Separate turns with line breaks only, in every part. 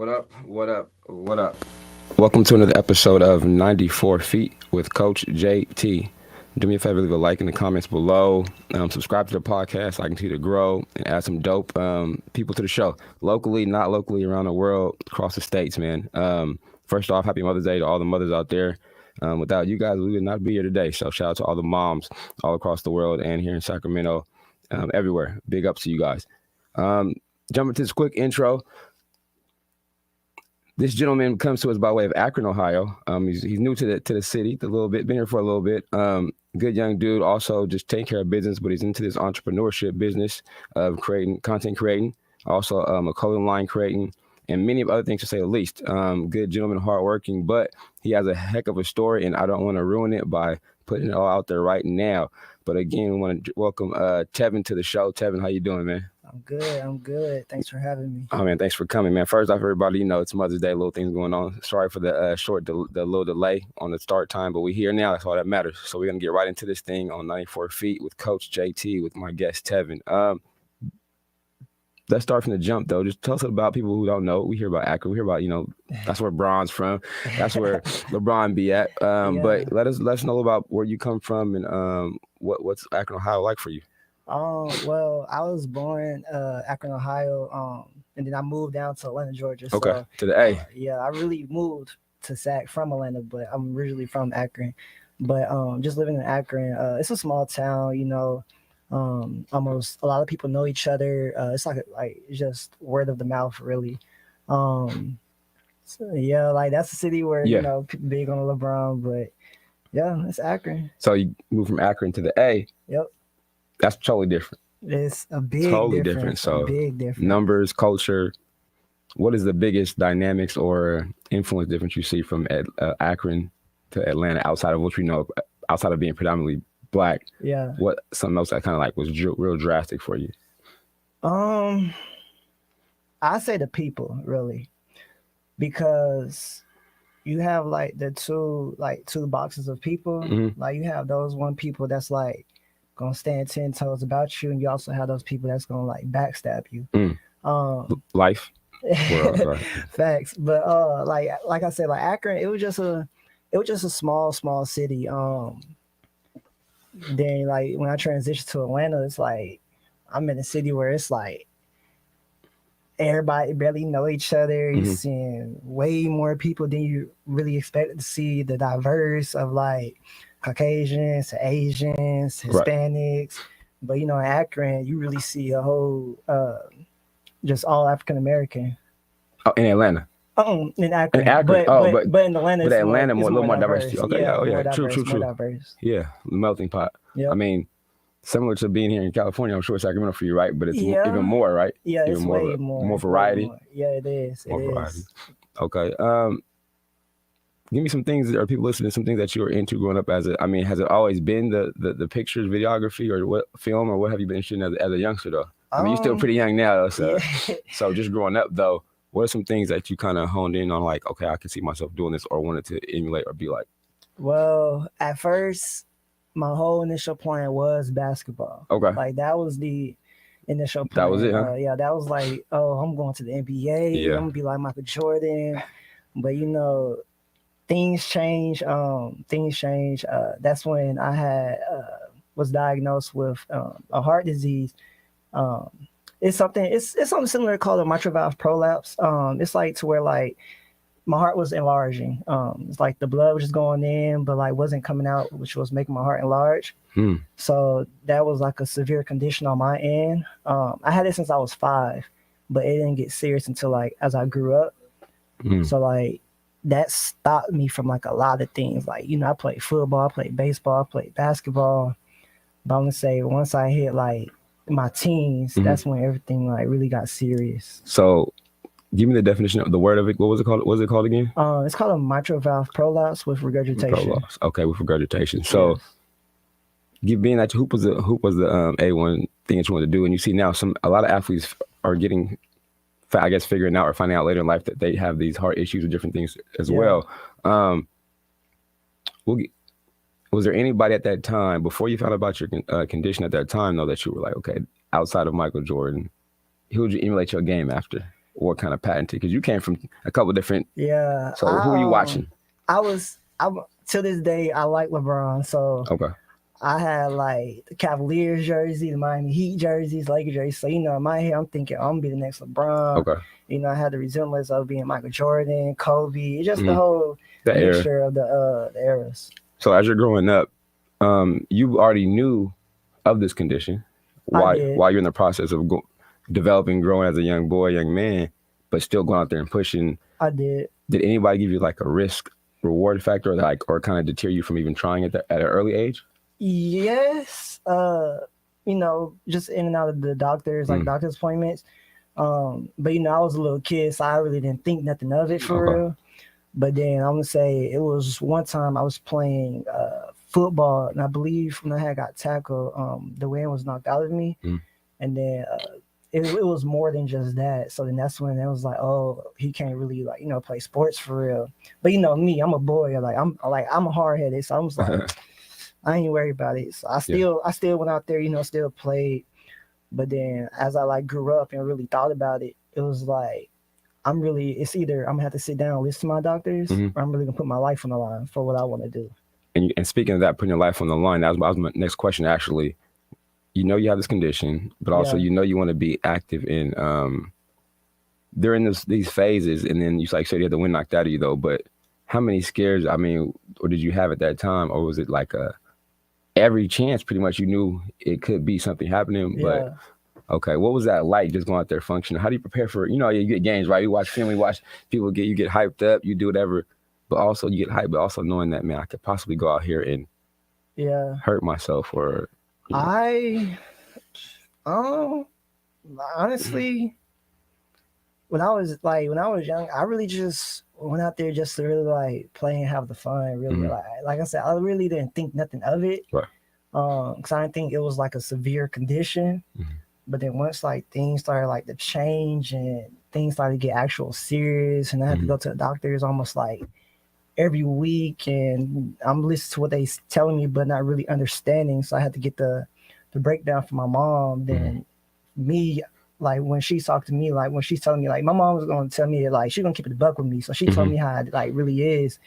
What up? What up? What up? Welcome to another episode of 94 Feet with Coach JT. Do me a favor, leave a like in the comments below. Subscribe to the podcast so I can continue to grow and add some dope people to the show. Locally, not locally, around the world, across the states, man. First off, happy Mother's Day to all the mothers out there. Without you guys, we would not be here today. So shout out to all the moms all across the world and here in Sacramento, everywhere. Big ups to you guys. Jumping to this quick intro. This gentleman comes to us by way of Akron, Ohio. He's new to the city, a little bit, been here for a little bit. Good young dude, also just taking care of business, but he's into this entrepreneurship business of content creating, also a clothing line creating, and many other things to say the least. Good gentleman, hardworking, but he has a heck of a story, and I don't want to ruin it by putting it all out there right now. But again, we want to welcome Tevin to the show. Tevin, how you doing, man?
I'm good. Thanks for having me.
Oh man, thanks for coming, man. First off, everybody, it's Mother's Day, little things going on. Sorry for the the little delay on the start time, but we're here now. That's all that matters. So we're gonna get right into this thing on 94 Feet with Coach JT with my guest Tevin. Let's start from the jump though. Just tell us about people who don't know. We hear about Akron. We hear about that's where Bron's from. That's where LeBron be at.
Yeah.
But let us know about where you come from and what's Akron, Ohio like for you.
Well, I was born Akron, Ohio, and then I moved down to Atlanta, Georgia.
Okay,
So,
to the A.
yeah, I really moved to Sac from Atlanta, but I'm originally from Akron. But just living in Akron, it's a small town, almost a lot of people know each other. It's like just word of the mouth, really. So yeah, like that's a city where people big on LeBron, but yeah, it's Akron.
So you moved from Akron to the A.
Yep.
That's totally different.
It's a big
totally
difference.
different. So
big difference.
Numbers, culture. What is the biggest dynamics or influence difference you see from Akron to Atlanta outside of what you know, outside of being predominantly Black?
Yeah.
What something else that kind of like was real drastic for you?
I say the people really, because you have like the two boxes of people.
Mm-hmm.
Like you have those one people that's like gonna stand 10 toes about you, and you also have those people that's gonna like backstab you.
Life. Right.
Facts. But like I said, like Akron, it was just a small city. Then like when I transitioned to Atlanta, it's like I'm in a city where it's like everybody barely know each other. You're seeing way more people than you really expected to see. The diverse of like Caucasians, Asians, Hispanics. Right. But in Akron, you really see a whole just all African American.
Oh, in Atlanta.
In Akron. But in Atlanta,
it's a little more diversity. Okay,
yeah.
True.
Diverse.
Yeah, melting pot.
Yep.
I mean, similar to being here in California, I'm sure it's Sacramento for you, right? But it's even more, right?
Yeah,
even
it's way more.
More variety.
More. Yeah, it is.
Variety. Okay. Give me some things, or people listening, some things that you were into growing up has it always been the pictures, videography, or what film, or what have you been interested in as a youngster though? I mean, you're still pretty young now, though, so so just growing up though, what are some things that you kind of honed in on, like, okay, I can see myself doing this, or wanted to emulate or be like?
Well, at first, my whole initial plan was basketball.
Okay.
Like that was the initial plan.
That was it, huh?
Yeah, that was like, I'm going to the NBA.
Yeah.
I'm gonna be like Michael Jordan. But things change. That's when I was diagnosed with a heart disease. It's something similar called a mitral valve prolapse. It's like to where like my heart was enlarging. It's like the blood was just going in, but like wasn't coming out, which was making my heart enlarge. So that was like a severe condition on my end. I had it since I was 5, but it didn't get serious until like as I grew up. So like that stopped me from like a lot of things. Like, I played football, I played baseball, I played basketball. But I'm gonna say once I hit like my teens, that's when everything like really got serious. So
give me the definition of the word of it. What was it called? What was it called again?
It's called a mitral valve prolapse with regurgitation.
Prolapse. Okay, with regurgitation. So being that hoop was the A1 thing that you wanted to do, and you see now a lot of athletes are getting, I guess, figuring out or finding out later in life that they have these heart issues or different things as well. Was there anybody at that time, before you found out about your condition at that time, though, that you were like, okay, outside of Michael Jordan, who would you emulate your game after? what kind of patented? Because you came from a couple different.
Yeah.
So who are you watching?
I'm to this day I like LeBron, so
Okay.
I had like the Cavaliers jersey, the Miami Heat jerseys, Lakers jerseys. So in my head I'm thinking I'm gonna be the next LeBron.
Okay.
I had the resemblance of being Michael Jordan, Kobe, it's just the
Mhm.
whole
The era.
mixture of the eras.
So as you're growing up, you already knew of this condition
I did.
while you're in the process of developing, growing as a young boy, young man, but still going out there and pushing.
I did.
Did anybody give you like a risk reward factor, or kind of deter you from even trying it at an early age?
Yes. Just in and out of the doctors, like doctor's appointments. But I was a little kid, so I really didn't think nothing of it for real. But then I'm gonna say it was one time I was playing football, and I believe when I got tackled, the wind was knocked out of me, and then it was more than just that. So then that's when it was like, oh, he can't really play sports for real. But me, I'm a boy, I'm a hard headed, so I was like, I ain't worried about it. So I still went out there, still played. But then as I grew up and really thought about it, it was like it's either I'm gonna have to sit down and listen to my doctors, or I'm really gonna put my life on the line for what I want to do.
And speaking of that, putting your life on the line, that was my next question actually. You have this condition, but also you want to be active in during these phases, and then you said you had the wind knocked out of you though. But how many scares? Or did you have at that time, or was it like every chance pretty much you knew it could be something happening?
Yeah.
But okay, what was that like? Just going out there functioning. How do you prepare for? You get games, right? You watch film, you watch people you get hyped up, you do whatever, but also you get hyped, but also knowing that, man, I could possibly go out here and hurt myself or.
Honestly, when I was young, I really just went out there just to really play and have the fun. Really, like I said, I really didn't think nothing of it.
Right.
Because I didn't think it was like a severe condition. But then once things started to change and things started to get actual serious, and I had to go to the doctors almost every week, and I'm listening to what they telling me, but not really understanding. So I had to get the breakdown from my mom. Then me, when she talked to me, when she's telling me, my mom was gonna tell me she's gonna keep it a buck with me. So she told me how it really is.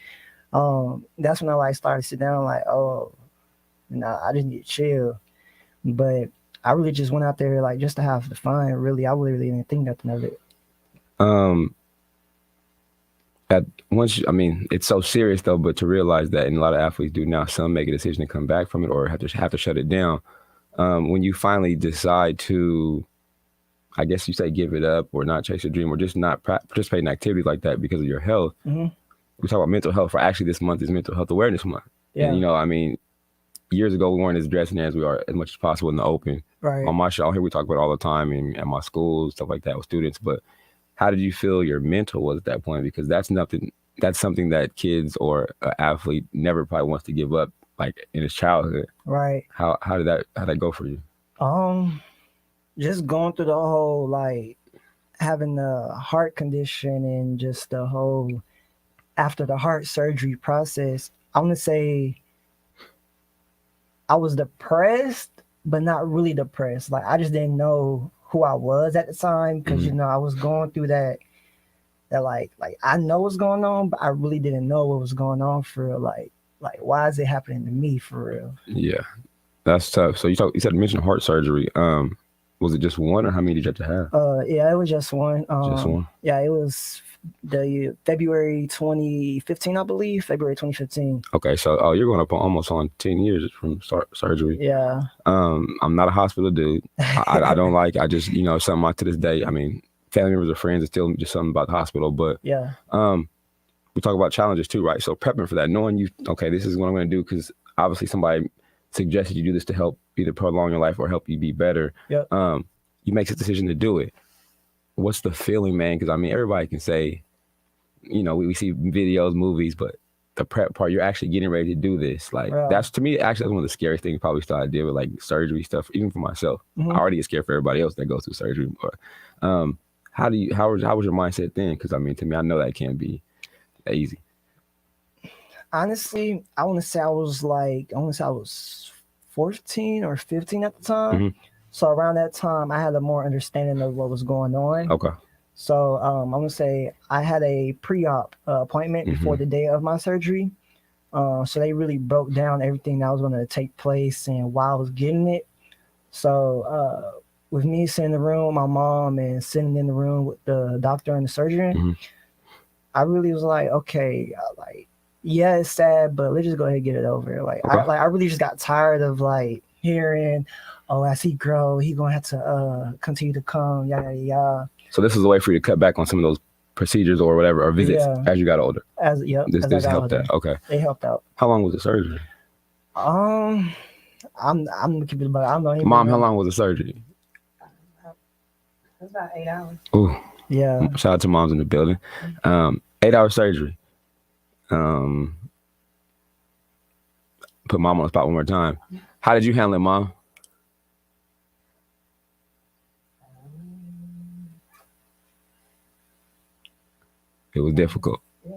That's when I started to sit down oh, I just need to chill. But I really just went out there just to have the fun. Really, I really didn't think nothing of it.
It's so serious though, but to realize that, and a lot of athletes do now, some make a decision to come back from it or have to shut it down. When you finally decide to, I guess you say, give it up or not chase a dream or just not participate in activities like that because of your health. We talk about mental health. Actually, this month is Mental Health Awareness Month.
Yeah.
And years ago we weren't as dressing as we are as much as possible in the open.
Right.
On my show here we talk about it all the time, and at my school, stuff like that with students. But how did you feel your mental was at that point? Because that's something that kids or an athlete never probably wants to give up, in his childhood.
Right.
How did that go for you?
Just going through the whole having the heart condition and just the whole after the heart surgery process. I want to say I was depressed, but not really depressed. I just didn't know who I was at the time because I was going through that I know what's going on, but I really didn't know what was going on for real. Why is it happening to me for real?
Yeah, that's tough. So you mentioned heart surgery. Was it just one, or how many did you have to have?
Yeah, it was just one.
Just one?
Yeah, it was the February 2015, I believe. February 2015.
Okay, so you're going up almost on 10 years from surgery.
Yeah.
I'm not a hospital dude. I don't I just, something to this day, family members or friends, it's still just something about the hospital. But
yeah.
We talk about challenges too, right? So prepping for that, knowing okay, this is what I'm going to do, because obviously somebody suggested you do this to help either prolong your life or help you be better.
Yep.
You make the decision to do it. What's the feeling, man? Because everybody can say, we see videos, movies, but the prep part, you're actually getting ready to do this. That's, to me, actually, that's one of the scariest things probably started dealing with, surgery stuff, even for myself. I already get scared for everybody else that goes through surgery. But how was your mindset then? Because, to me, I know that can't be that easy.
Honestly, I want to say I was 14 or 15 at the time. So around that time, I had a more understanding of what was going on.
Okay.
So I'm gonna say I had a pre-op appointment before the day of my surgery. So they really broke down everything that was gonna take place and why I was getting it. So with me sitting in the room with my mom and sitting in the room with the doctor and the surgeon, I really was like, okay, like, yeah, it's sad, but let's just go ahead and get it over. Like,
Okay.
I really just got tired of like hearing, oh, as he grow, he gonna have to continue to come, yada yada yada.
So this is a way for you to cut back on some of those procedures or whatever, or visits
Yeah.
as you got older.
As
This
I got
helped
older.
that. Okay.
It helped out.
How long was the surgery?
I'm gonna keep it about. I don't know. Even
Mom, how
remember.
long was the surgery?
It was about 8 hours.
Ooh,
Yeah.
shout out to moms in the building. 8-hour surgery. Put mom on the spot one more time. How did you handle it, mom? It was difficult.
Yeah,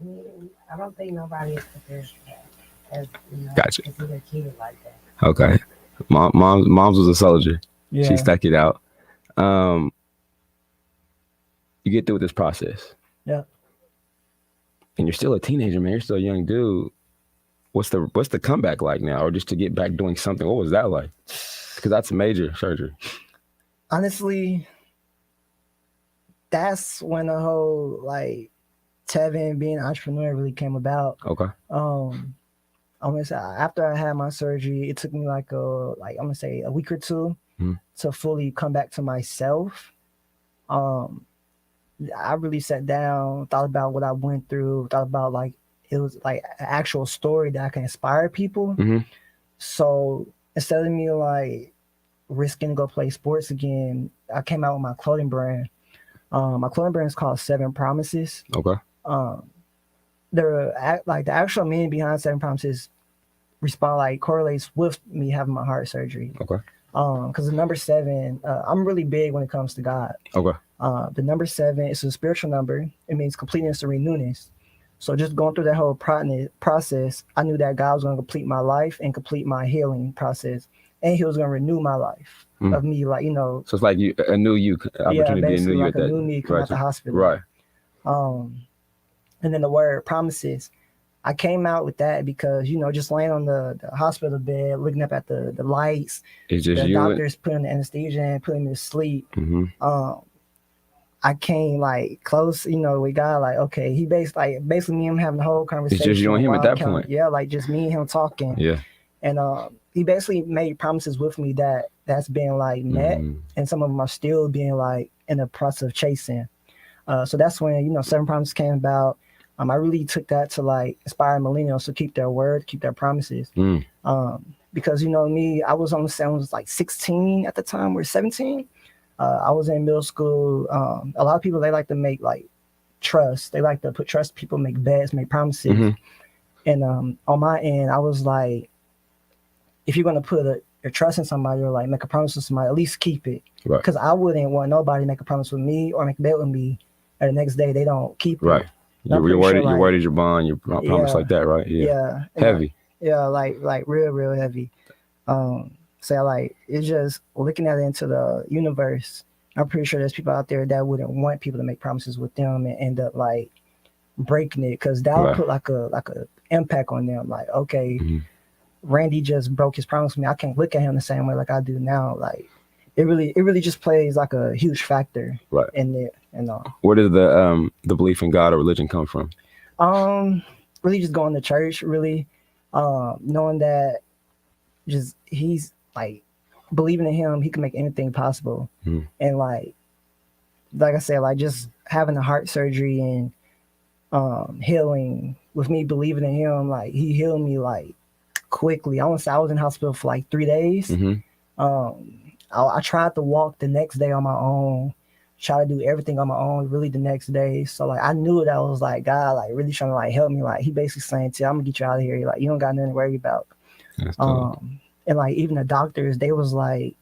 I mean, I don't think nobody is prepared for that. As, you know,
Gotcha.
to see their kid like that.
Okay. Mom's was a soldier.
Yeah.
She stuck it out. You get through this process.
Yeah.
And you're still a teenager, man. You're still a young dude. What's the comeback like now? Or just to get back doing something? What was that like? Because that's a major surgery.
Honestly, that's when the whole like Tevin being an entrepreneur really came about.
Okay.
I'm gonna say after I had my surgery, it took me like I'm gonna say a week or two to fully come back to myself. I really sat down, thought about what I went through, thought about like it was like an actual story that I can inspire people. So instead of me like risking to go play sports again, I came out with my clothing brand. My clothing brand is called 7 Promises.
Okay.
The actual meaning behind 7 Promises correlates with me having my heart surgery.
Okay.
Because the number 7, I'm really big when it comes to God.
Okay.
The number 7 is a spiritual number. It means completeness or newness. So just going through that whole process, I knew that God was going to complete my life and complete my healing process, and He was going to renew my life of me, like
So it's like a new you opportunity,
basically
a new you
like
at
a
that.
new me coming out the hospital.
Right.
And then the word promises. I came out with that because, just laying on the hospital bed, looking up at the lights,
It's just
the
you.
doctors putting the anesthesia and putting me to sleep. I came like close, with God, like, okay, he basically me and him having the whole conversation.
It's just you and him at that point.
Yeah, like just me and him talking.
Yeah.
And he basically made promises with me that's been like met, and some of them are still being like in the process of chasing. So that's when, 7 Promises came about. I really took that to like inspire millennials to keep their word, keep their promises. Because me, I was like 16 at the time, or 17. I was in middle school. A lot of people, they like to make like trust. They like to put trust. People make bets, make promises. And on my end, I was like, if you're gonna put your trust in somebody or like make a promise with somebody, at least keep it. Because I wouldn't want nobody to make a promise with me or make a bet with me, and the next day they don't keep it.
Right. You're worried your bond, your promise like that, right?
Yeah.
Heavy.
Like real heavy. So like it's just looking at it into the universe. I'm pretty sure there's people out there that wouldn't want people to make promises with them and end up like breaking it, because that would put like a impact on them. Like, okay, Randy just broke his promise with me. I can't look at him the same way like I do now. Like it really just plays like a huge factor in it. And
where does the belief in God or religion come from?
Really just going to church, really knowing that just he's like believing in him, he can make anything possible. And like I said, like just having a heart surgery and healing with me believing in him, like he healed me like quickly. I want to say I was in hospital for like 3 days. I tried to walk the next day on my own, try to do everything on my own really the next day. So like I knew that was like God like really trying to like help me. Like he basically saying, I'm gonna get you out of here. Like you don't got nothing to worry about. And like even the doctors, they was like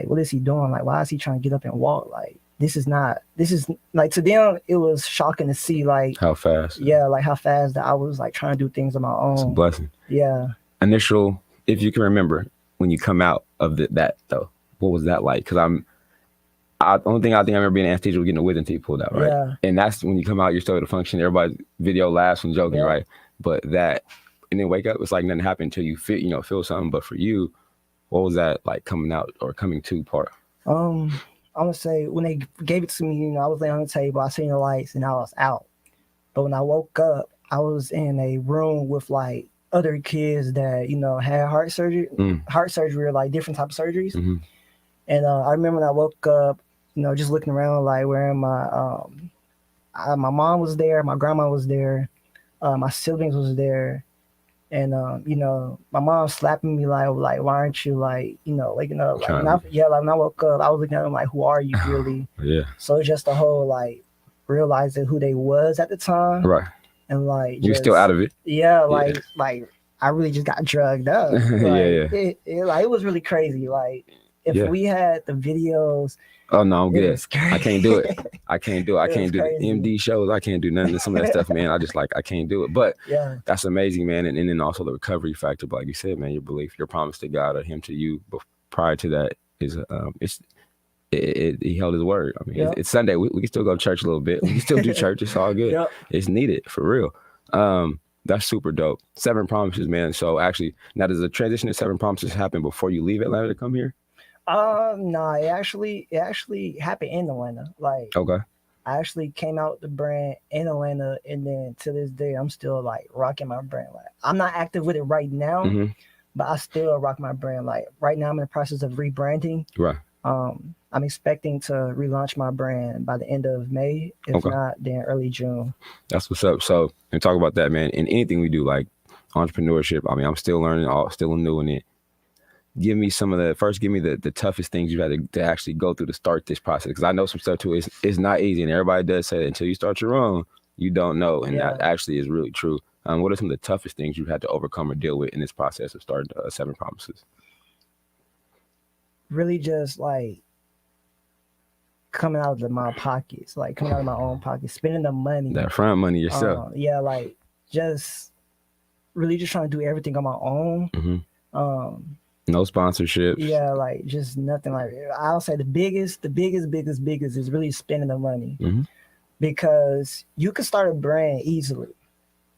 what is he doing? Like why is he trying to get up and walk? Like this is like, to them it was shocking to see like
how fast.
Yeah, like how fast that I was like trying to do things on my own.
It's a blessing.
Yeah.
Initial, if you can remember when you come out of that though, what was that like? Because only thing I think I remember being an dance teacher was getting a wisdom teeth pulled out, right?
Yeah.
And that's when you come out, you're still at a function, everybody's video laughs and joking,
Yeah.
right? But that, and then wake up, it's like nothing happened until you feel something. But for you, what was that like coming out or coming to part?
I'm gonna say when they gave it to me, I was laying on the table, I seen the lights, and I was out. But when I woke up, I was in a room with like other kids that had heart surgery, or like different type of surgeries.
Mm-hmm.
And I remember when I woke up, just looking around, like where my mom was there, my grandma was there, my siblings was there, and my mom slapping me like why aren't you waking up? Like when I woke up, I was looking at them like, who are you really?
Yeah.
So it's just the whole like realizing who they was at the time,
right?
And like
you're still out of it.
Yeah, like I really just got drugged up. Like, it was really crazy. Like if we had the videos.
Oh no, I'm good. I can't do it. I can't do it. I can't do the MD shows. I can't do none of some of that stuff, man. I can't do it. But that's amazing, man. And then also the recovery factor. But like you said, man, your belief, your promise to God or Him to you. But prior to that is he held His word. I mean, it's Sunday. We can still go to church a little bit. We can still do church. It's all good. It's needed for real. That's super dope. 7 promises, man. So actually, now does the transition to 7 promises happen before you leave Atlanta to come here?
No, it actually happened in Atlanta. Like,
okay,
I actually came out the brand in Atlanta, and then to this day, I'm still like rocking my brand. Like, I'm not active with it right now, but I still rock my brand. Like right now, I'm in the process of rebranding.
Right.
I'm expecting to relaunch my brand by the end of May. If not, then early June.
That's what's up. So, and talk about that, man. In anything we do, like entrepreneurship, I mean, I'm still learning, still new in it. Give me the toughest things you had to actually go through to start this process. Because I know some stuff too. It's not easy, and everybody does say that until you start your own, you don't know, and that actually is really true. What are some of the toughest things you've had to overcome or deal with in this process of starting 7 Promises?
Really, just like coming out of my pockets, like coming out of my own pockets, spending the money,
that front money yourself.
Like just really just trying to do everything on my own.
No sponsorships.
Yeah, like just nothing. Like I'll say the biggest is really spending the money, because you can start a brand easily,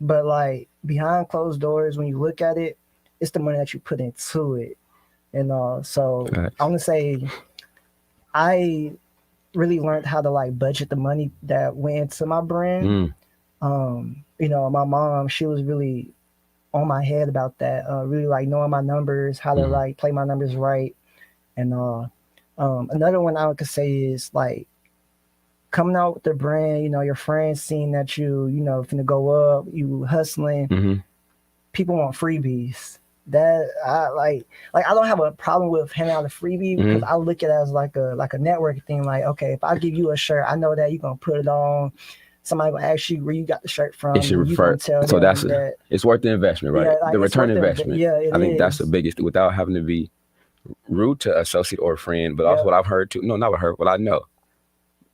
but like behind closed doors, when you look at it, it's the money that you put into it, and so I want to say I really learned how to like budget the money that went into my brand. My mom, she was really on my head about that, really like knowing my numbers, how to like play my numbers right. And another one I could say is like coming out with the brand, your friends seeing that you finna go up, you hustling, people want freebies. That I don't have a problem with handing out a freebie, because I look at it as like a network thing. Like, okay, if I give you a shirt, I know that you're gonna put it on. Somebody will ask you where you got the shirt from.
It should refer. So it's worth the investment, right? Like the return investment. I think that's the biggest, without having to be rude to associate or friend, but also what I've heard too. No, not what I heard, what I know.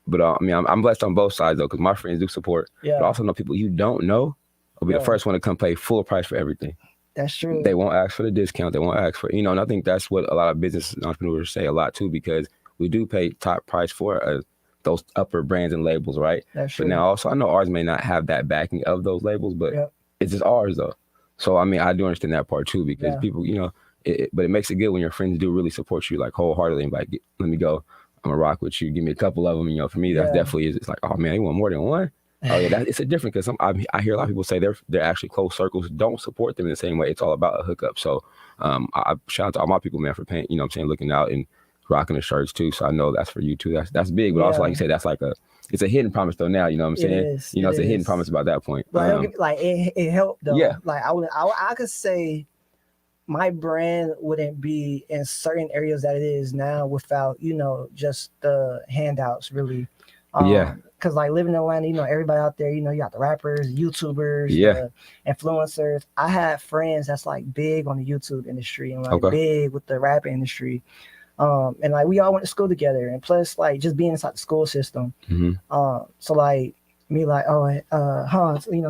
But I mean, I'm blessed on both sides though, because my friends do support. But I also know people you don't know will be the first one to come pay full price for everything.
That's true.
They won't ask for the discount. They won't ask for, and I think that's what a lot of business entrepreneurs say a lot too, because we do pay top price for those upper brands and labels, right?
That's true.
But now also, I know ours may not have that backing of those labels, but it's just ours though. So, I mean, I do understand that part too, because people, but it makes it good when your friends do really support you like wholeheartedly and like, let me go, I'm gonna rock with you. Give me a couple of them, for me, that's definitely it's like, oh man, they want more than one. Oh yeah, it's a different, because I hear a lot of people say they're actually close circles don't support them in the same way. It's all about a hookup. So I shout out to all my people, man, for paying, looking out and rocking the shirts too. So I know that's for you too. That's big, but also like you said, that's like it's a hidden promise though now. You know what I'm saying?
It's
a hidden promise about that point.
But it helped though. Yeah. Like I could say my brand wouldn't be in certain areas that it is now without just the handouts really. Because like living in Atlanta, everybody out there, you got the rappers, YouTubers, the influencers. I had friends that's like big on the YouTube industry and like big with the rap industry. And like we all went to school together, and plus like just being inside the school system. So like me like,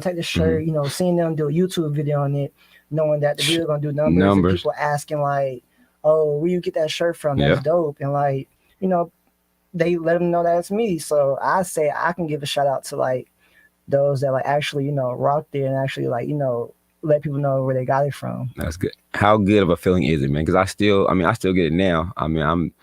take this shirt, seeing them do a YouTube video on it, knowing that the video gonna do numbers. And people asking like, oh, where you get that shirt from? That's dope. And like, they let them know that it's me. So I say I can give a shout out to like those that like actually, you know, rock there and actually like, you know, let people know where they got it from.
That's good. How good of a feeling is it, man? Because I still get it now. I mean, I'm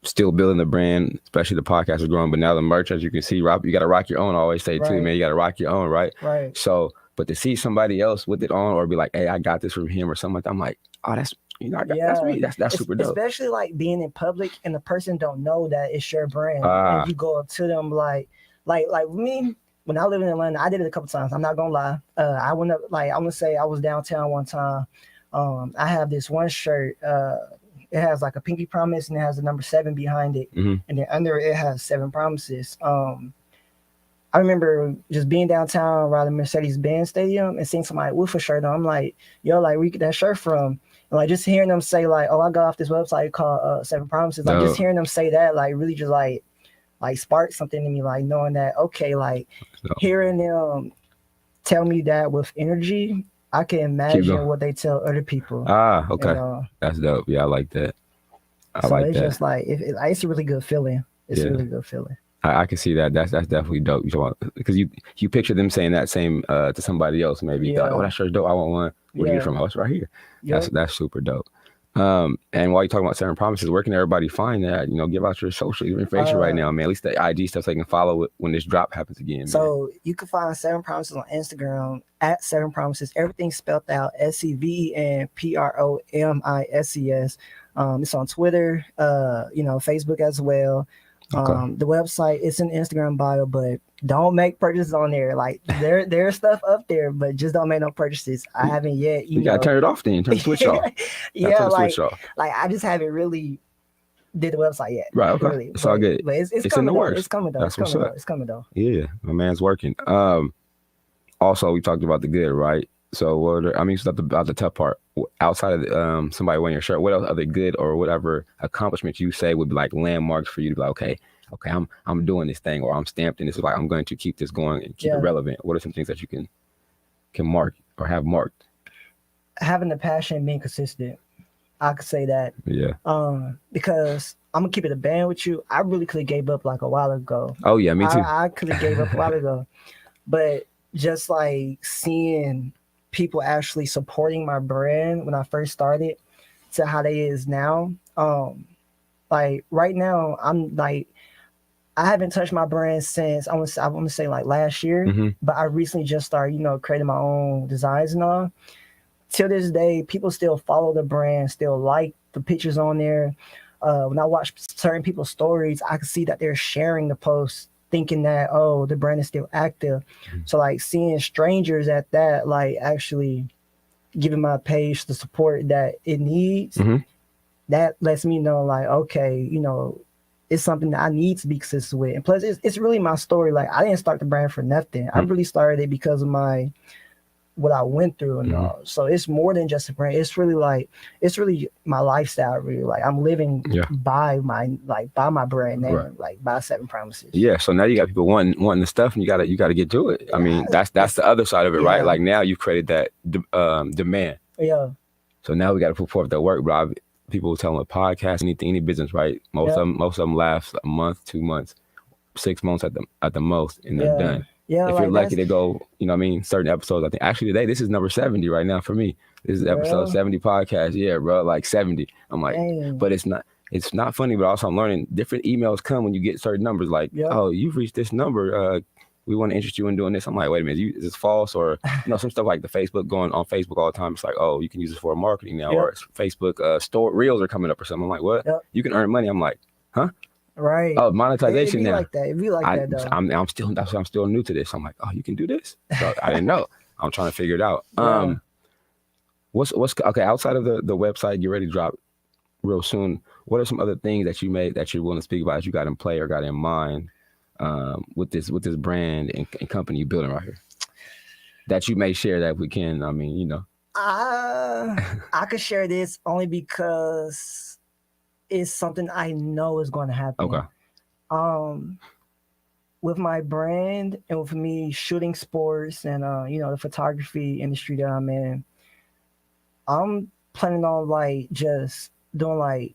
still building the brand, especially the podcast is growing, but now the merch, as you can see, Rob, you got to rock your own. I always say too,
Right.
man, you got to rock your own, right?
Right.
So, but to see somebody else with it on, or be like, hey, I got this from him or something like that, I'm like, oh, that's, you know, that's me. That's super dope.
Especially like being in public and the person don't know that it's your brand, and you go up to them like me. When I lived in Atlanta, I did it a couple times. I'm not gonna lie. I went up, like, I'm gonna say I was downtown one time. I have this one shirt. It has like a pinky promise and it has the number 7 behind it, and then under it has 7 promises. I remember just being downtown around the Mercedes-Benz Stadium and seeing somebody with a shirt on. I'm like, yo, like, where you get that shirt from? And like just hearing them say like, oh, I got off this website called 7 Promises. Like just hearing them say that, like, really just like sparked something in me, like knowing that, okay, like hearing them tell me that with energy, I can imagine what they tell other people.
Okay.
You know?
That's dope. Yeah, I like that.
It's just like, it's a really good feeling. It's a really good feeling.
I can see that. That's definitely dope. Because you picture them saying that same to somebody else, maybe. Like, oh, that shirt's dope. I want one. Where do you get it from? Oh, it's right here. Yep. That's super dope. And while you're talking about 7 Promises, where can everybody find that? You know, give out your social information right now, man. At least the IG stuff so they can follow it when this drop happens again.
So you can find 7 Promises on Instagram at 7 Promises. Everything's spelled out SEVENPROMISES. It's on Twitter, you know, Facebook as well. The website, it's in Instagram bio, but don't make purchases on there. Like there's stuff up there, but just don't make no purchases. I haven't yet. You
gotta turn it off then. Turn the switch off.
Like I just haven't really did the website yet.
Right. Okay.
Really.
It's all good.
But it's
in the works.
It's coming though.
That's
It's coming though.
Yeah, my man's working. Also, we talked about the good, right? So about the tough part. Outside of somebody wearing your shirt, what else other good or whatever accomplishments you say would be like landmarks for you to be like, okay, I'm doing this thing, or I'm stamped in this. Like, I'm going to keep this going and keep it relevant. What are some things that you can mark or have marked?
Having the passion, being consistent. I could say that.
Yeah.
Because I'm gonna keep it a band with you. I really could have gave up like a while ago.
Oh yeah, me too.
I could have gave up a while ago, but just like seeing people actually supporting my brand when I first started to how they is now. Like right now, I'm like, I haven't touched my brand since I want to say like last year, but I recently just started, you know, creating my own designs and all. Till this day, people still follow the brand, still like the pictures on there. When I watch certain people's stories, I can see that they're sharing the posts, thinking that, oh, the brand is still active. So like seeing strangers at that, like actually giving my page the support that it needs, that lets me know like, okay, you know, it's something that I need to be consistent with. And plus it's really my story. Like I didn't start the brand for nothing. I really started it because of what I went through and all. So it's more than just a brand. It's really my lifestyle, really. Like I'm living by my brand name, like by 7 Promises.
Yeah. So now you got people wanting the stuff, and you gotta get to it. I mean, that's the other side of it, right? Like now you've created that demand.
Yeah.
So now we got to put forth the work, bro. People will tell them a podcast, anything, any business, right? Most of them last a month, 2 months, 6 months at the most, and they're done.
Yeah,
if you're lucky to go, you know what I mean, certain episodes. I think actually today, this is number 70 right now for me. This is episode 70 podcast. Yeah, bro, like 70. I'm like, but it's not funny, but also I'm learning different emails come when you get certain numbers. Like, oh, you've reached this number. We want to interest you in doing this. I'm like, wait a minute, is this false? Or, you know, some stuff like the Facebook, going on Facebook all the time. It's like, oh, you can use this for marketing now. Or Facebook store reels are coming up or something. I'm like, what? You can earn money. I'm like, huh?
Right.
Oh, monetization now.
It'd be like that though.
I'm still new to this. I'm like, oh, you can do this? So I didn't know. I'm trying to figure it out. What's okay, outside of the website, get ready to drop real soon. What are some other things that you made that you're willing to speak about that you got in play or got in mind with this brand and company you're building right here? That you may share that we can, I mean, you know.
I could share this only because it's something I know is going to happen.
Okay.
With my brand and with me shooting sports and you know, the photography industry that I'm in, I'm planning on like just doing like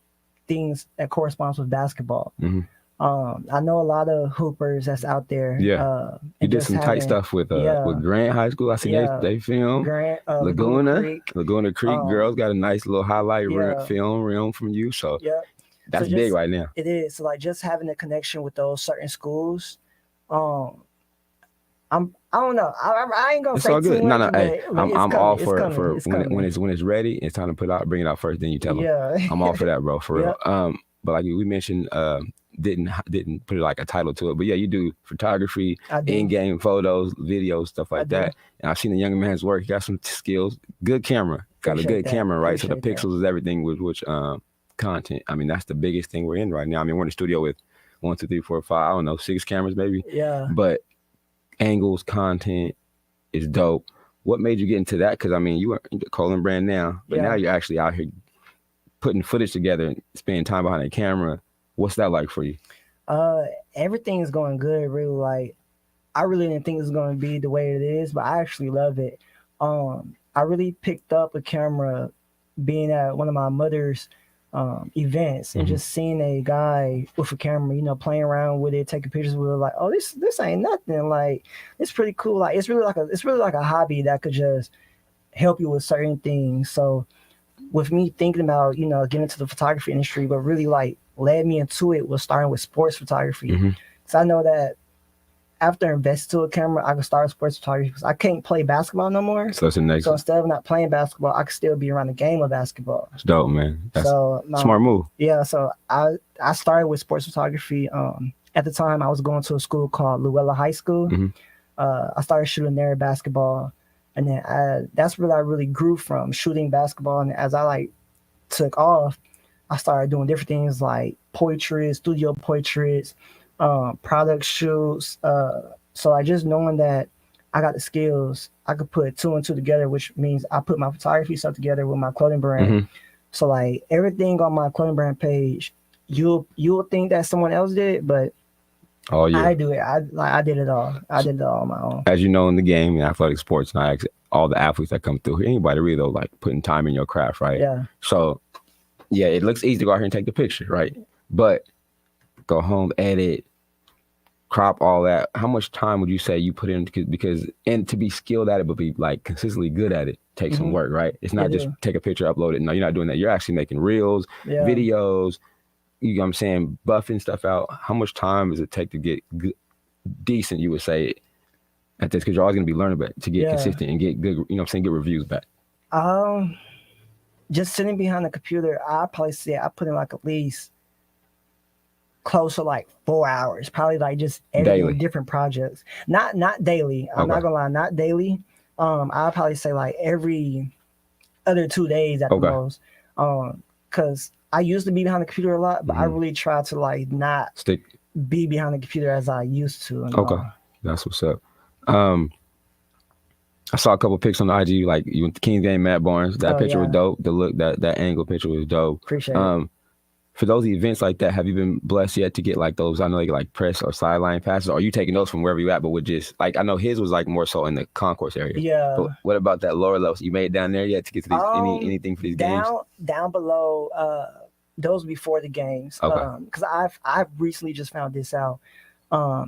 things that corresponds with basketball.
Mhm.
I know a lot of hoopers that's out there.
Yeah. You
and
did
just
some tight stuff with
yeah,
Grant High School. I seen
yeah,
they film.
Grant,
Laguna
Creek.
Creek girls got a nice little highlight
Yeah,
film reel from you. So
yeah. So
that's big
just
right now.
it is. So like just having a connection with those certain schools. I don't know. I ain't gonna
It's
say
all
too
good. No,
much,
no, hey,
but it's
I'm
coming.
all
It's
for
coming. It's coming.
when it's ready. It's time to put out, bring it out first. Then you tell them.
Yeah.
I'm all for that, bro. For real.
Yep.
But like we mentioned, didn't put like a title to it. But yeah, you do photography,
I do.
in-game photos, videos, stuff like that. And I've seen the young man's work. He got some skills. Good camera. Got a good camera, right? So the pixels is everything with which content. I mean, that's the biggest thing we're in right now. I mean, we're in the studio with 1, 2, 3, 4, 5. I don't know, 6 cameras maybe.
Yeah.
But angles, content is dope. What made you get into that? Because I mean, you are the Colin brand now, but now you're actually out here putting footage together and spending time behind the camera. What's that like for you?
Everything is going good. Really, like I really didn't think it was going to be the way it is, but I actually love it. I really picked up a camera being at one of my mother's events and just seeing a guy with a camera, you know, playing around with it, taking pictures with it, like, oh, this ain't nothing. Like, it's pretty cool. Like, it's really like a hobby that could just help you with certain things. So with me thinking about, you know, getting into the photography industry, but really like led me into it was starting with sports photography. So I know that after investing to a camera, I could start sports photography because I can't play basketball no more.
So it's the next.
So instead of not playing basketball, I could still be around the game of basketball.
It's dope, man. That's smart move.
Yeah. So I started with sports photography. At the time, I was going to a school called Luella High School. I started shooting there basketball, and then that's where I really grew from shooting basketball. And as I like took off, I started doing different things like portraits, studio portraits, product shoots. So like just knowing that I got the skills, I could put 2 and 2 together, which means I put my photography stuff together with my clothing brand. So like everything on my clothing brand page, you'll think that someone else did, but I do it. I did it all. I did it all on my own.
As you know, in the game, in athletic sports, and I ask all the athletes that come through here, anybody really though, like putting time in your craft, right?
Yeah.
So yeah, it looks easy to go out here and take the picture, right? But go home, edit, crop, all that. How much time would you say you put in? Because and to be skilled at it, but be like consistently good at it, takes some work, right? It's not just take a picture, upload it. No, you're not doing that. You're actually making reels, videos. You know what I'm saying? Buffing stuff out. How much time does it take to get decent, you would say, at this? Because you're always going to be learning, but to get consistent and get good, you know what I'm saying, get reviews back.
Just sitting behind the computer, I probably say I put in like at least close to like 4 hours, probably like just editing different projects. Not daily. I'm not gonna lie, not daily. I'll probably say like every other 2 days at the most. Because I used to be behind the computer a lot, but I really try to like not be behind the computer as I used to.
That's what's up. I saw a couple pics on the IG, like you went to Kings game, Matt Barnes. That picture was dope. The look, that angle picture was dope.
Appreciate it.
For those events like that, have you been blessed yet to get like those? I know they get like press or sideline passes. Or are you taking those from wherever you at? But with just like I know his was like more so in the concourse area.
Yeah.
But what about that lower level? You made it down there yet to get to these anything for these games?
Down below. Those before the games. Because I've recently just found this out.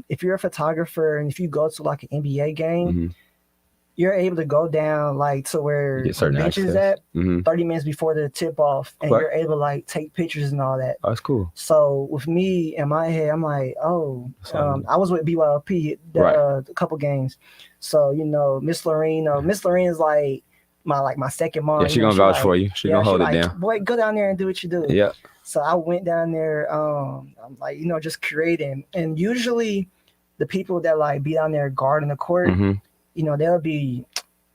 If you're a photographer and if you go to like an NBA game, you're able to go down like to where the bench is at 30 minutes before the tip off, and you're able to like take pictures and all that.
Oh, that's cool.
So with me in my head, I'm like, I was with BYLP a couple games. So you know, Miss Lorene is like my second mom.
Yeah, she gonna vouch for you. She gonna hold it down.
Boy, go down there and do what you do.
Yeah.
So I went down there. I'm like, you know, just creating. And usually, the people that like be down there guarding the court, you know, they'll be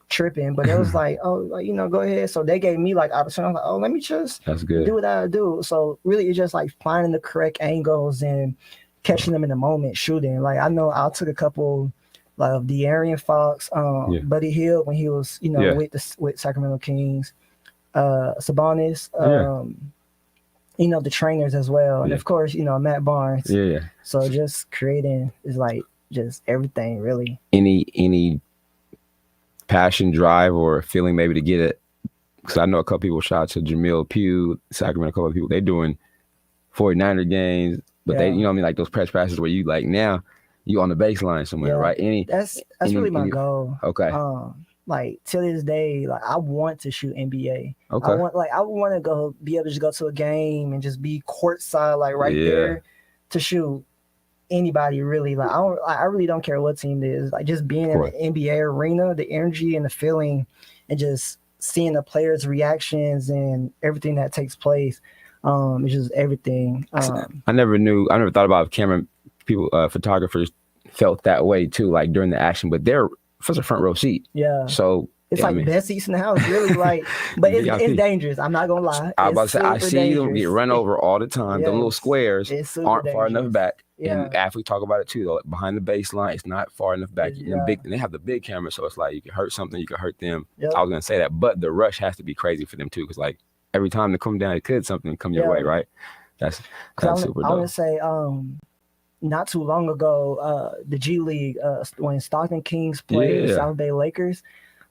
tripping. But it was like, oh, like, you know, go ahead. So they gave me like opportunity. I was like, oh, let me just do what I do. So really, it's just like finding the correct angles and catching them in the moment, shooting. Like I know I took a couple. Like De'Aaron Fox, Buddy Hield when he was, you know, with Sacramento Kings, Sabonis, you know, the trainers as well, and of course, you know, Matt Barnes. So just creating is like just everything, really.
Any passion, drive, or feeling maybe to get it? Because I know a couple people. Shout out to Jamil Pugh, Sacramento. A couple of people. They doing 49er games, but they,
Yeah.
you know what I mean, like those press passes where you like now you on the baseline somewhere,
Yeah.
right?
That's
any-
really my goal.
Okay.
Like till this day, like I want to shoot NBA.
Okay.
I want to go be able to just go to a game and just be courtside, like right
Yeah.
there to shoot anybody really. Like I really don't care what team it is. Like just being in the NBA arena, the energy and the feeling, and just seeing the players' reactions and everything that takes place. It's just everything.
I never thought about camera people, photographers felt that way too, like during the action, but they're first a front row seat.
Yeah.
So
it's like best seats in the house, really. Like, but it's dangerous. I'm not gonna lie.
I was about to say, I see
dangerous.
them get run over all the time. The little squares aren't far enough back.
Yeah.
And athletes talk about it too, though. Behind the baseline, it's not far enough back. And they have the big camera, so it's like you can hurt something, you can hurt them.
Yep.
I was gonna say that, but the rush has to be crazy for them too, because like every time they come down, it could something come your way, right? That's super dope.
I want to say, not too long ago, the G League, when Stockton Kings played South Bay Lakers,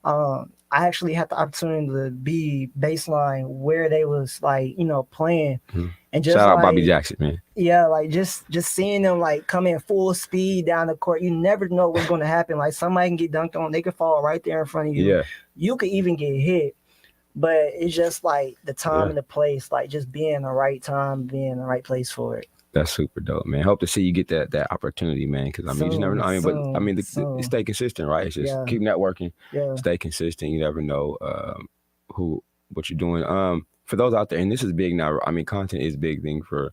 I actually had the opportunity to be baseline where they was like, playing. Mm-hmm. And just
shout out Bobby Jackson, man.
Yeah, like just seeing them like come in full speed down the court. You never know what's going to happen. Like somebody can get dunked on, they could fall right there in front of you. Yeah. You could even get hit. But it's just like the time and the place, like just being in the right time, being in the right place for it.
That's super dope, man. Hope to see you get that opportunity, man. Because I mean, you just never know. Stay consistent, right? It's just keep networking, stay consistent. You never know what you're doing. For those out there, and this is big now. I mean, content is a big thing for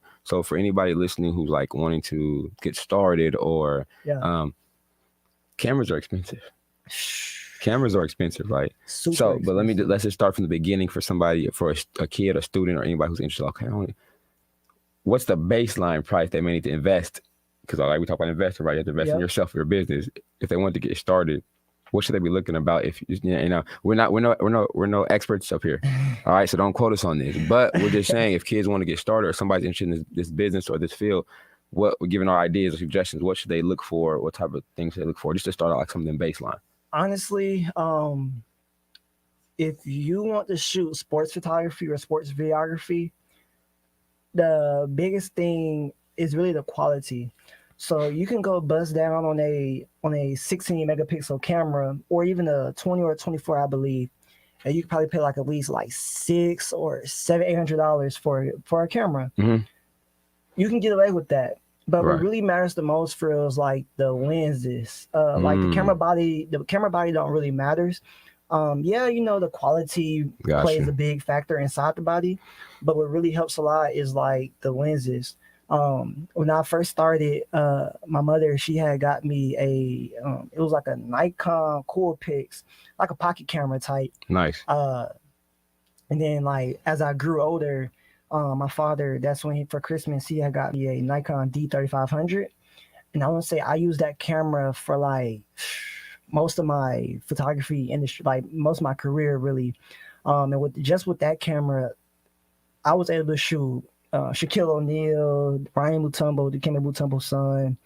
anybody listening who's like wanting to get started or cameras are expensive. Cameras are expensive, right?
Super
but let's just start from the beginning for somebody, for a kid, a student, or anybody who's interested. Okay, what's the baseline price they may need to invest? Because like we talk about investing, right? You have to invest in yourself, your business. If they want to get started, what should they be looking about? If we're no experts up here, all right. So don't quote us on this, but we're just saying if kids want to get started or somebody's interested in this business or this field, what we're giving our ideas or suggestions. What should they look for? What type of things should they look for? Just to start out like something baseline.
Honestly, if you want to shoot sports photography or sports videography, the biggest thing is really the quality. So you can go bust down on a 16 megapixel camera or even a 20 or 24, I believe, and you can probably pay like at least like $600 or $800 for a camera. Mm-hmm. You can get away with that. But what really matters the most for is like the lenses. Like the camera body don't really matters. The quality plays a big factor inside the body, but what really helps a lot is like the lenses. When I first started, my mother, she had got me it was like a Nikon Coolpix, like a pocket camera type.
Nice.
And then like as I grew older, my father, that's when for Christmas, he had got me a Nikon D3500. And I want to say I used that camera for like most of my photography industry, like most of my career really. And with that camera, I was able to shoot Shaquille O'Neal, Brian Mutombo, Dikembe Mutombo's son,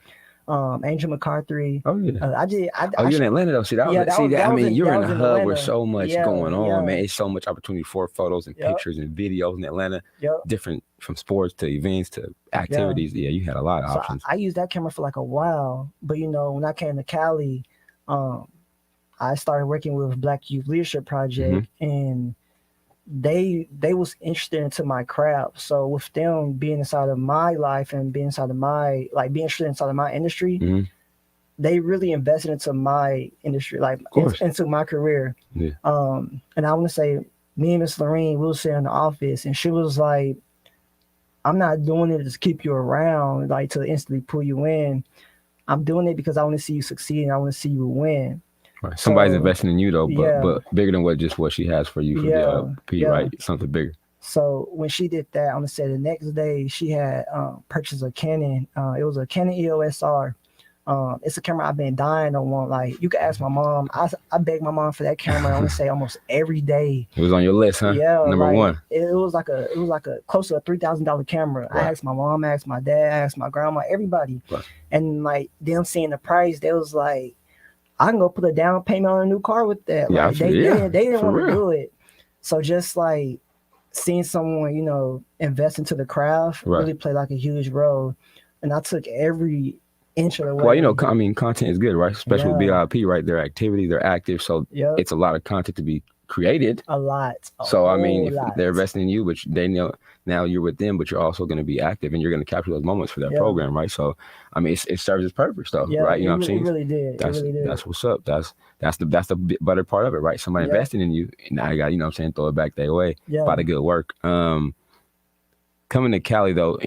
Angel McCarthy.
Oh yeah.
You're
in Atlanta though. You're in a hub where so much going on, man. It's so much opportunity for photos and pictures and videos in Atlanta. Different from sports to events to activities. Yeah, you had a lot of options.
I used that camera for like a while, but when I came to Cali, I started working with Black Youth Leadership Project, and they was interested into my craft. So with them being inside of my life and being inside of being interested inside of my industry, they really invested into my industry, like into my career. Yeah. And I want to say, me and Miss Lorene, we were sitting in the office, and she was like, "I'm not doing it to just keep you around, like to instantly pull you in. I'm doing it because I want to see you succeed and I want to see you win."
Right. Somebody's investing in you though, but bigger than what she has for you for the LP, right? Something bigger.
So when she did that, I'm gonna say the next day she had purchased a Canon. It was a Canon EOS R. It's a camera I've been dying to want. Like you can ask my mom. I begged my mom for that camera. I want to say almost every day.
It was on your list, huh?
Yeah,
number one.
It was like a close to a $3,000 camera. Right. I asked my mom, I asked my dad, I asked my grandma, everybody, and like them seeing the price, they was like, I can go put a down payment on a new car with that. Like, they didn't want to do it. So just like seeing someone, invest into the craft
Right.
really played like a huge role. And I took every inch of the way.
Well, content is good, right? Especially with
Yeah.
BIP, right? They're activity, they're active, so
Yep.
it's a lot of content to be created.
A lot.
So I mean, if
lot.
they're investing in you, but they know now you're with them, but you're also going to be active and you're going to capture those moments for that
Yeah.
program, right? So I mean, it serves its purpose, though,
Yeah,
right? You know what I'm
it
saying?
really did.
That's
It really did.
that's what's up. That's the better part of it, right? Somebody
Yeah.
investing in you, and now you got, you know what I'm saying, throw it back their way
Yeah.
by the good work. Coming to Cali though,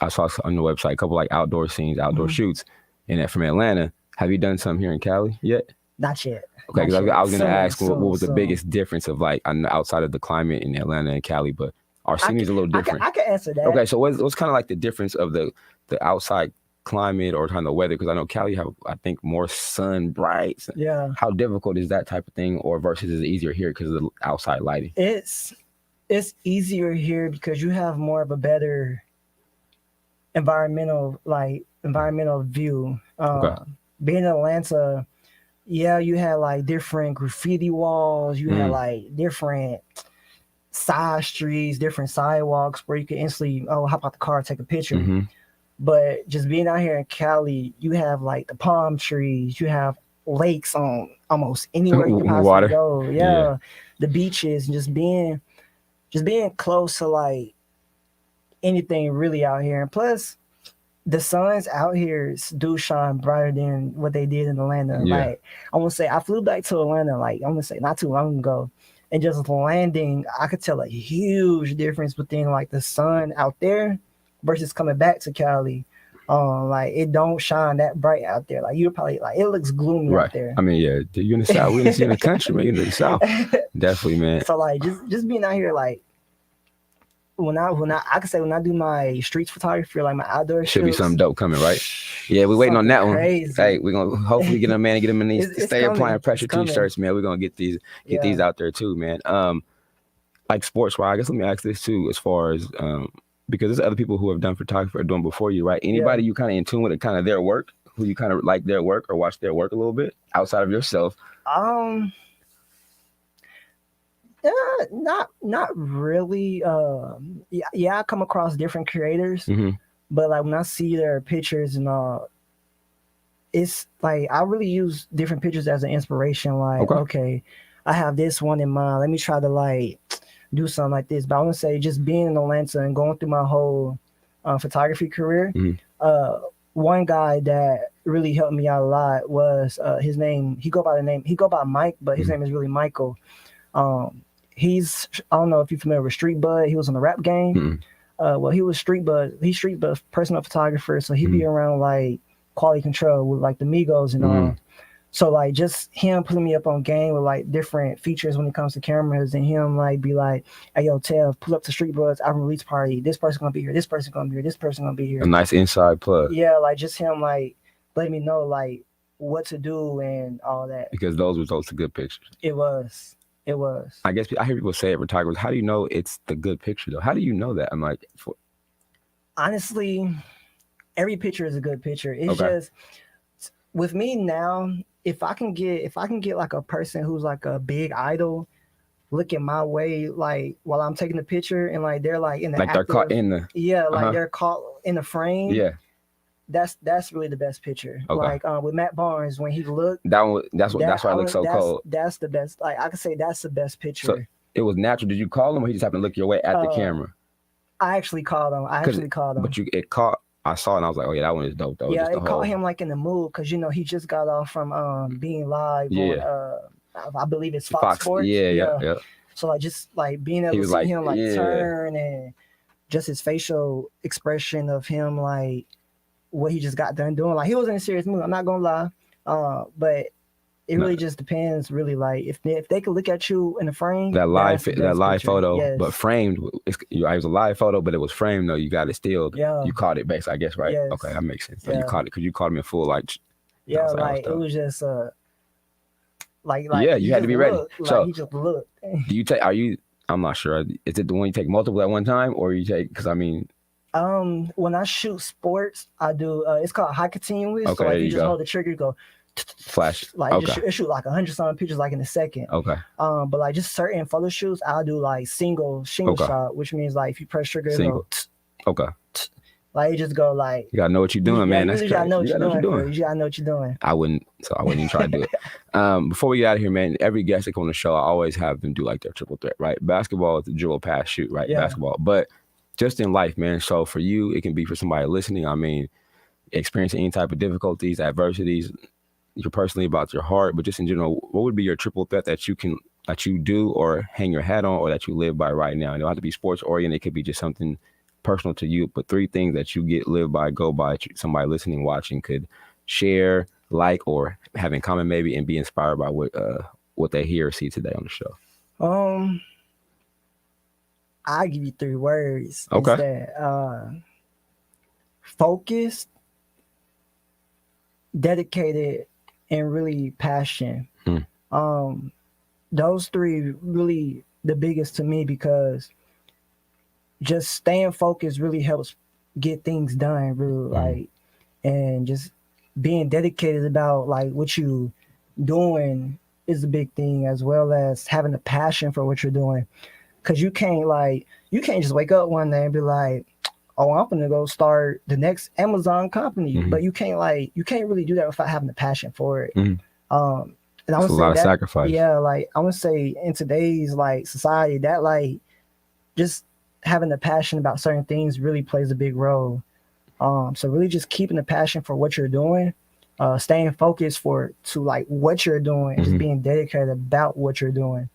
I saw on the website a couple like outdoor scenes, outdoor shoots, and that from Atlanta. Have you done some here in Cali yet?
Not yet.
Okay, because I was going to ask what was the
soon.
biggest difference of like outside of the climate in Atlanta and Cali, but our scenery is a little different.
I can answer that.
Okay, so what's kind of like the difference of the outside climate or kind of weather? Because I know Cali have, I think, more sun, bright.
Yeah.
How difficult is that type of thing, or versus is it easier here because of the outside lighting?
It's easier here because you have more of a better environmental view.
Okay.
Being in Atlanta, yeah, you had like different graffiti walls, you had like different side streets, different sidewalks where you could instantly hop out the car, take a picture.
Mm-hmm.
But just being out here in Cali, you have like the palm trees, you have lakes on almost anywhere you can possibly
Water.
go.
Yeah.
The beaches, and just being close to like anything really out here. And plus, the suns out here do shine brighter than what they did in Atlanta.
Yeah.
Like, I want to say, I flew back to Atlanta, like, I want to say not too long ago. And just landing, I could tell a huge difference between like the sun out there versus coming back to Cali. Like, it don't shine that bright out there. Like, you're probably like, it looks gloomy out there.
I mean, yeah, you're in the South. We're in the country, man. You're in the South. Definitely, man.
So like, just being out here, like, when I do my streets photography or like my outdoor
should
shoots,
be something dope coming, right? Yeah, we're waiting on that one.
Crazy.
Hey, we're gonna hopefully get them in these
It's
stay
coming.
applying pressure
It's coming.
t-shirts, man. We're gonna get these out there too, man. Like sports wise, I guess let me ask this too, as far as because there's other people who have done photography or doing before you, right? Anybody you kind of in tune with kind of their work, who you kind of like their work or watch their work a little bit outside of yourself?
Not really. I come across different creators,
Mm-hmm.
but like when I see their pictures and all, it's like I really use different pictures as an inspiration. Like, okay, I have this one in mind. Let me try to like do something like this. But I want to say, just being in Atlanta and going through my whole photography career, one guy that really helped me out a lot was his name. He go by Mike, but his name is really Michael. I don't know if you're familiar with Street Bud. He was on the rap game. Well, he was Street Bud. He's Street Bud personal photographer. So he'd be around like Quality Control with like the Migos and all. So like just him putting me up on game with like different features when it comes to cameras, and him like be like, hey yo, Tev, pull up to Street Bud's album release party. This person gonna be here. This person gonna be here. This person gonna be here.
A nice inside plug.
Yeah, like just him like letting me know like what to do and all that.
Because those were the good pictures.
It was. I guess
I hear people say it, photographers. How do you know it's the good picture though? How do you know that? I'm like,
honestly, every picture is a good picture. It's just with me now. If I can get like a person who's like a big idol looking my way, like while I'm taking the picture, and like they're like in the
they're caught in the
they're caught in the frame.
Yeah.
That's really the best picture. Like with Matt Barnes when he looked. That's why it looks so cold. That's the best. Like I could say that's the best picture. So
it was natural. Did you call him, or he just happened to look your way at the camera?
I actually called him.
But it caught. I saw it and I was like, oh yeah, that one is dope though.
Yeah, it caught him like in the mood because he just got off from being live on I believe it's Fox Sports.
Yeah.
So like just like being able to see him like turn and just his facial expression of him like what he just got done doing. Like he was in a serious mood. I'm not gonna lie. But it really just depends. Really, like if they could look at you in the frame,
that live
picture.
photo, but framed. It was a live photo, but it was framed though. You got it still.
Yeah.
You caught it, basically, I guess, right?
Yes.
Okay, that makes sense. So
Yeah.
you caught it because you caught him in full like.
Yeah, like it was just like
you had to be ready. So
he just looked.
Do you take? I'm not sure. Is it the one you take multiple at one time, or you take? Because I mean.
When I shoot sports, I do. It's called high continuous.
Okay,
so like
you
just hold the trigger, you go.
Flash.
Like
Okay.
it shoot like 100-something pictures like in a second.
Okay.
But like just certain photo shoots, I'll do like single
Okay.
shot, which means like if you press trigger,
Single.
it'll
Okay.
like it just go like.
You gotta know what you're doing, man. That's
you
crazy.
gotta know what
You
you're
gotta know what
doing.
you're doing.
You gotta know what you're doing.
I wouldn't even try to do it. Before we get out of here, man, every guest that comes on the show, I always have them do like their triple threat, right? Basketball is the dribble, pass, shoot, right?
Yeah.
Basketball. But just in life, man. So for you, it can be for somebody listening. I mean, experiencing any type of difficulties, adversities, you're personally about your heart, but just in general, what would be your triple threat that you do or hang your hat on or that you live by right now? It don't have to be sports oriented. It could be just something personal to you, but 3 things that you live by, go by, somebody listening, watching could share, like, or have in common maybe, and be inspired by what they hear or see today on the show.
I'll give you 3 words.
Okay.
Instead. Focused, dedicated, and really passion. Those 3 really the biggest to me, because just staying focused really helps get things done, really, like, and just being dedicated about like what you doing is a big thing, as well as having a passion for what you're doing. Cause you can't just wake up one day and be like, oh, I'm gonna go start the next Amazon company. But you can't really do that without having a passion for it. And I would
It's a
say
lot of sacrifice.
Yeah, like I would say in today's like society, that like just having a passion about certain things really plays a big role. So really just keeping the passion for what you're doing, staying focused to like what you're doing, and just being dedicated about what you're doing.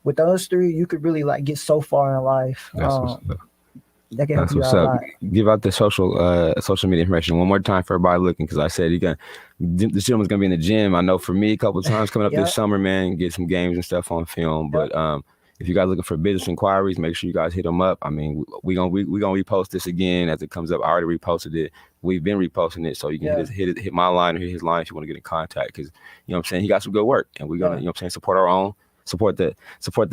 With those 3, you could really like get so far in life. That can help you out a lot.
Give out the social media information one more time for everybody looking, because I said the gentleman's gonna be in the gym. I know for me a couple of times coming up this summer, man, get some games and stuff on film. But if you guys looking for business inquiries, make sure you guys hit them up. I mean, we gonna repost this again as it comes up. I already reposted it. We've been reposting it, so you can hit my line or hit his line if you want to get in contact, because you know what I'm saying, he got some good work, and we're gonna you know what I'm saying, support our own. Support the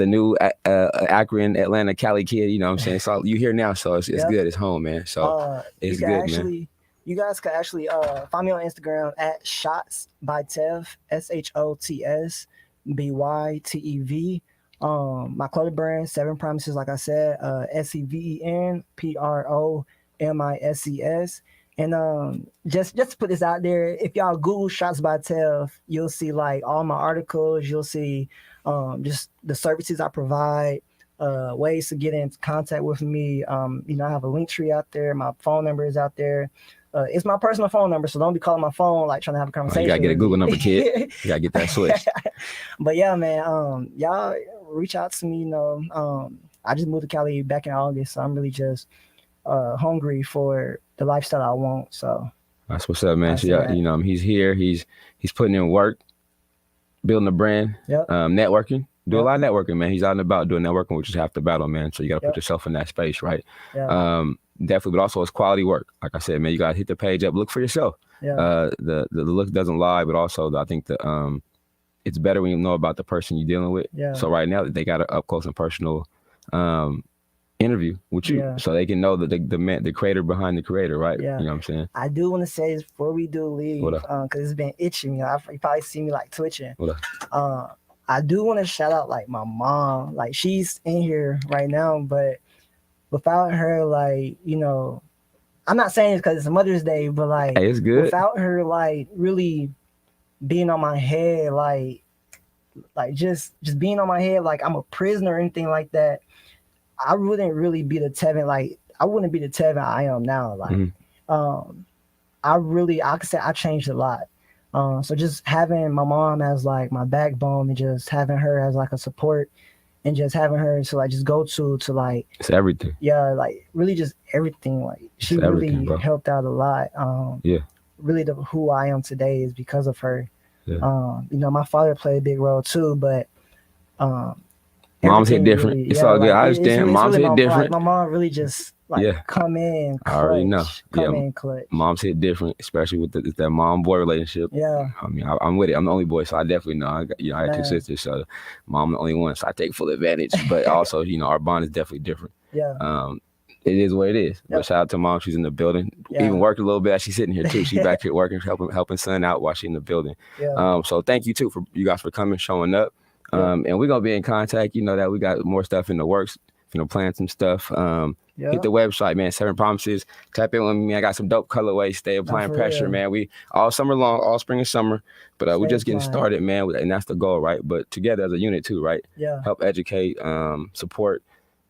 new Akron, Atlanta, Cali kid. You know what I'm saying? So you here now, so it's good. It's home, man. So it's good, man.
You guys can actually find me on Instagram at Shots by Tev, SHOTS BYTEV. My clothing brand, 7 Promises, like I said, SEVEN PROMISES. And just to put this out there, if y'all Google Shots by Tev, you'll see like all my articles. You'll see just the services I provide, ways to get in contact with me. I have a link tree out there. My phone number is out there. It's my personal phone number, so don't be calling my phone like trying to have a conversation.
You gotta get a Google number, kid. You gotta get that switched.
But yeah, man, y'all reach out to me. I just moved to Cali back in August, so I'm really just hungry for the lifestyle I want. So
that's what's up, man. So yeah, he's here. He's putting in work, building a brand, networking. Do a lot of networking, man. He's out and about doing networking, which is half the battle, man. So you got to put yourself in that space, right? Definitely, but also it's quality work. Like I said, man, you got to hit the page up, look for yourself. The look doesn't lie, but also I think it's better when you know about the person you're dealing with. So right now they got an up close and personal interview with you, so they can know that the creator behind the creator, right? You know what I'm saying?
I do want to say this before we do leave, because it's been itching. You probably see me like twitching. I do want to shout out like my mom. Like she's in here right now, but without her, like I'm not saying it's because it's Mother's Day, but like
it's good.
Without her, like really being on my head, like just being on my head, like I'm a prisoner or anything like that, I wouldn't really be the Tevin. Like I wouldn't be the Tevin I am now. Like I could say I changed a lot. So just having my mom as like my backbone, and just having her as like a support, and just having her to like just go to like
it's everything.
Yeah, like really just everything. Like she really helped out a lot. Really who I am today is because of her. My father played a big role too, but
mom's hit different. Really, it's all good. I understand. Mom's
really
hit different.
My mom really just come in clutch.
I already know.
Come in clutch.
Mom's hit different, especially with that mom-boy relationship. I mean, I'm with it. I'm the only boy, so I definitely know. I had 2 sisters, so mom the only one, so I take full advantage. But also, our bond is definitely different. It is what it is.
Yep.
But shout out to mom, she's in the building.
Yeah.
Even worked a little bit as she's sitting here too. She's back here working, helping son out while she's in the building.
Yeah.
So thank you too for you guys for coming, showing up. And we're gonna be in contact. You know that we got more stuff in the works. Plan some stuff. Hit the website, man. 7 Promises. Tap in with me. I got some dope colorways. Stay applying pressure, man. We all summer long, all spring and summer. But we're just getting started, man. And that's the goal, right? But together as a unit too, right?
Yeah.
Help educate, support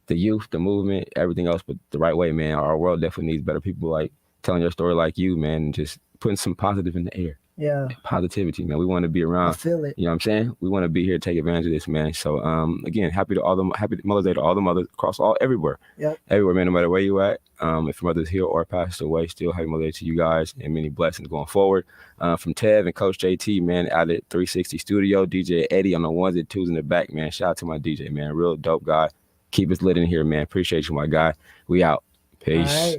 the youth, the movement, everything else, but the right way, man. Our world definitely needs better people like telling your story like you, man, and just putting some positive in the air.
Yeah.
Positivity, man. We want to be around.
I feel it.
You know what I'm saying? We want to be here to take advantage of this, man. So again, happy Mother's Day to all the mothers across everywhere.
Yep.
Everywhere, man, no matter where you at. If your mother's here or passed away, still happy Mother's Day to you guys and many blessings going forward. From Tev and Coach JT, man, out at 360 Studio, DJ Eddie on the ones and twos in the back, man. Shout out to my DJ, man. Real dope guy. Keep us lit in here, man. Appreciate you, my guy. We out. Peace.